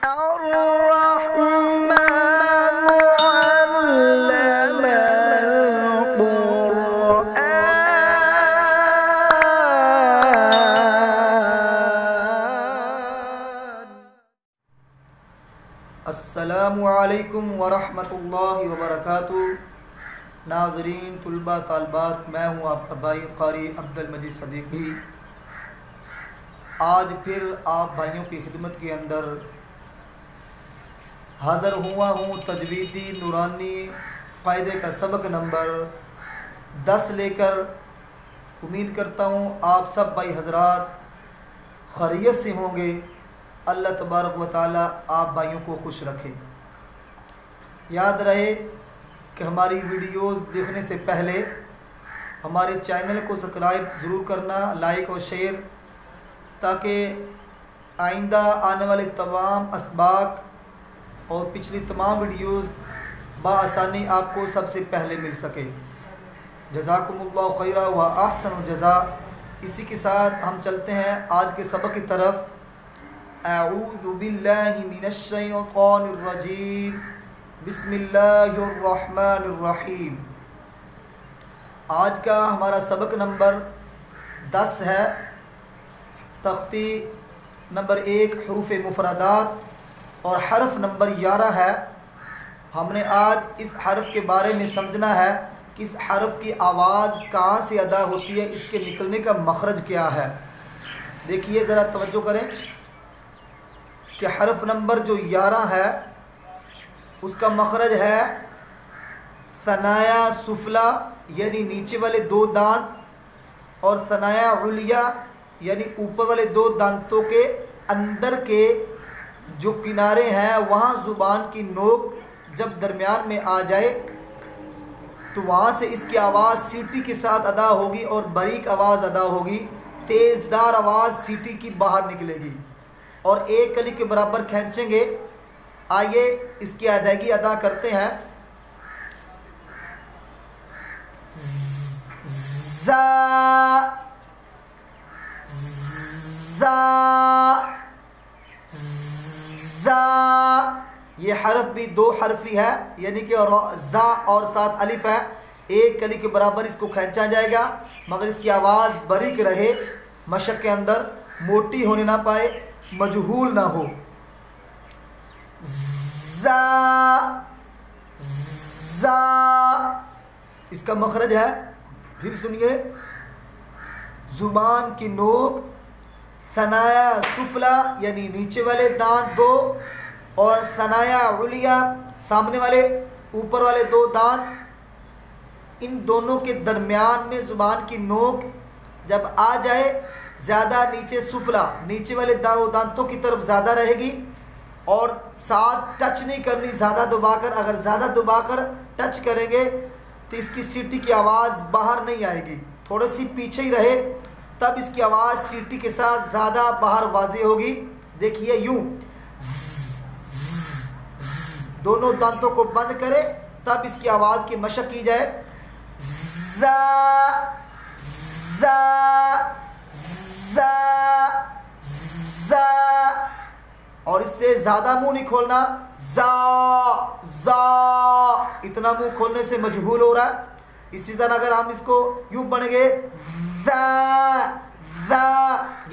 अस्सलामुअलैकुम वरहमतुल्लाहि वबरकातुहू। नाज़रीन, तुलबा तालबात, मैं हूँ आपका भाई क़ारी अब्दुल मजीद सदीक़ी। आज फिर आप भाइयों की खिदमत के अंदर हाज़िर हुआ हूँ तजवीदी नूरानी क़ायदे का सबक नंबर 10 लेकर। उम्मीद करता हूँ आप सब भाई हज़रात खैरियत से होंगे। अल्लाह तबारक व तआला आप भाइयों को खुश रखे। याद रहे कि हमारी वीडियोस देखने से पहले हमारे चैनल को सब्सक्राइब ज़रूर करना, लाइक और शेयर, ताकि आइंदा आने वाले तमाम असबाक और पिछली तमाम वीडियोस बआसानी आपको सबसे पहले मिल सके। जज़ाकुमुल्लाहु खैरा व अहसनुल जज़ा। इसी के साथ हम चलते हैं आज के सबक की तरफ। अऊज़ु बिल्लाहि मिनश शैतानिर रजीम, बिस्मिल्लाहिर रहमानिर रहीम। आज का हमारा सबक नंबर 10 है। तख्ती नंबर 1 हुरूफ मुफरदात और हर्फ नंबर 11 है। हमने आज इस हर्फ के बारे में समझना है कि इस हर्फ की आवाज़ कहाँ से अदा होती है, इसके निकलने का मखरज क्या है। देखिए ज़रा तवज्जो करें कि हर्फ नंबर जो 11 है उसका मखरज है सनाया सुफला यानी नीचे वाले 2 दांत, और सनाया उलिया यानी ऊपर वाले 2 दांतों के अंदर के जो किनारे हैं वहाँ ज़ुबान की नोक जब दरमियान में आ जाए तो वहाँ से इसकी आवाज़ सीटी के साथ अदा होगी और बारीक आवाज़ अदा होगी। तेज़दार आवाज़ सीटी की बाहर निकलेगी और एक कली के बराबर खींचेंगे। आइए इसकी अदायगी अदा करते हैं। ज़ा ज़ा ज़ा। ये हर्फ भी 2 हर्फी है, यानी कि ज़ा और साथ अलिफ है। एक कली के बराबर इसको खींचा जाएगा, मगर इसकी आवाज़ बारीक रहे, मशक के अंदर मोटी होने ना पाए, मजहूल ना हो। ज़ा ज़ा इसका मखरज है। फिर सुनिए, ज़ुबान की नोक, सनाया सुफला यानी नीचे वाले दांत 2, और सनाया उलिया सामने वाले ऊपर वाले 2 दांत। इन दोनों के दरमियान में ज़ुबान की नोक जब आ जाए, ज़्यादा नीचे सुफला नीचे वाले दांतों की तरफ ज़्यादा रहेगी, और साथ टच नहीं करनी ज़्यादा दबाकर। अगर ज़्यादा दबाकर टच करेंगे तो इसकी सीटी की आवाज़ बाहर नहीं आएगी, थोड़ी सी पीछे ही रहे, तब इसकी आवाज़ सीटी के साथ ज़्यादा बाहर वाज़े होगी। देखिए यूँ, दोनों दांतों को बंद करें तब इसकी आवाज़ की मशक की जाए। ज़ा ज़ा ज़ा ज़ा। और इससे ज़्यादा मुंह नहीं खोलना। ज़ा ज़ा, इतना मुंह खोलने से मजहूल हो रहा है। इसी तरह अगर हम इसको यूँ पढ़ेंगे ज़ा ज़ा,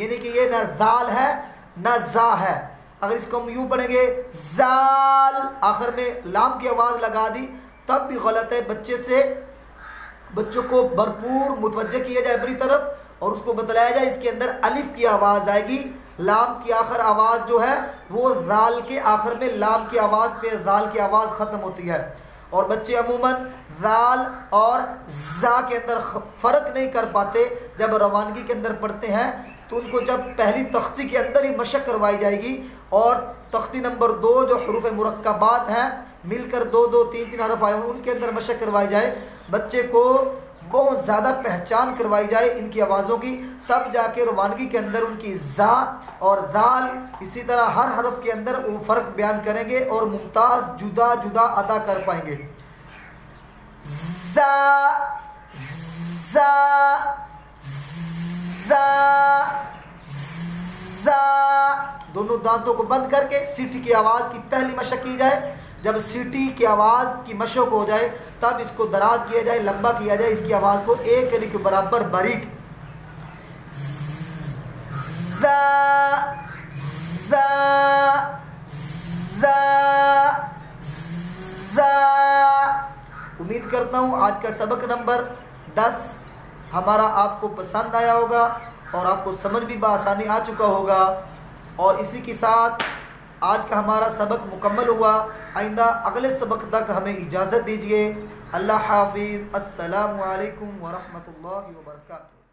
यानी कि ये न ज़ाल है न ज़ा है। अगर इसको हम यूँ पढ़ेंगे ज़ाल, आखिर में लाम की आवाज़ लगा दी, तब भी गलत है। बच्चों को भरपूर मुतवज्जे किया जाए अपनी तरफ और उसको बताया जाए इसके अंदर अलिफ की आवाज़ आएगी। लाम की आखिर आवाज़ जो है वो ज़ाल के आखिर में लाम की आवाज़ पे ज़ाल की आवाज़ ख़त्म होती है। और बच्चे अमूमन ज़ाल और ज़ा के अंदर फ़र्क नहीं कर पाते। जब रवानगी के अंदर पढ़ते हैं तो उनको जब पहली तख्ती के अंदर ही मशक करवाई जाएगी, और तख्ती नंबर 2 जो हुरूफ मुरक्कबात हैं, मिलकर 2-2 3-3 हरफ आए, उनके अंदर मशक करवाई जाए, बच्चे को बहुत ज़्यादा पहचान करवाई जाए इनकी आवाज़ों की, तब जाके रवानगी के अंदर उनकी ज़ा और ज़ाल इसी तरह हर हरफ के अंदर वो फ़र्क बयान करेंगे और मुमताज़ जुदा जुदा अदा कर पाएंगे। ज़ा ज़ा ज़ा ज़ा। दोनों दांतों को बंद करके सीटी की आवाज़ की पहली मशक की जाए। जब सीटी की आवाज़ की मशक हो जाए तब इसको दराज किया जाए, लंबा किया जाए। इसकी आवाज़ को एक कली के बराबर बारीक ज़ा ज़ा ज़ा ज़ा। उम्मीद करता हूँ आज का सबक नंबर 10 हमारा आपको पसंद आया होगा और आपको समझ भी बआसानी आ चुका होगा। और इसी के साथ आज का हमारा सबक मुकम्मल हुआ। आइंदा अगले सबक तक हमें इजाज़त दीजिए। अल्लाह हाफिज़। अस्सलामु अलैकुम व रहमतुल्लाहि व बरकातुहू।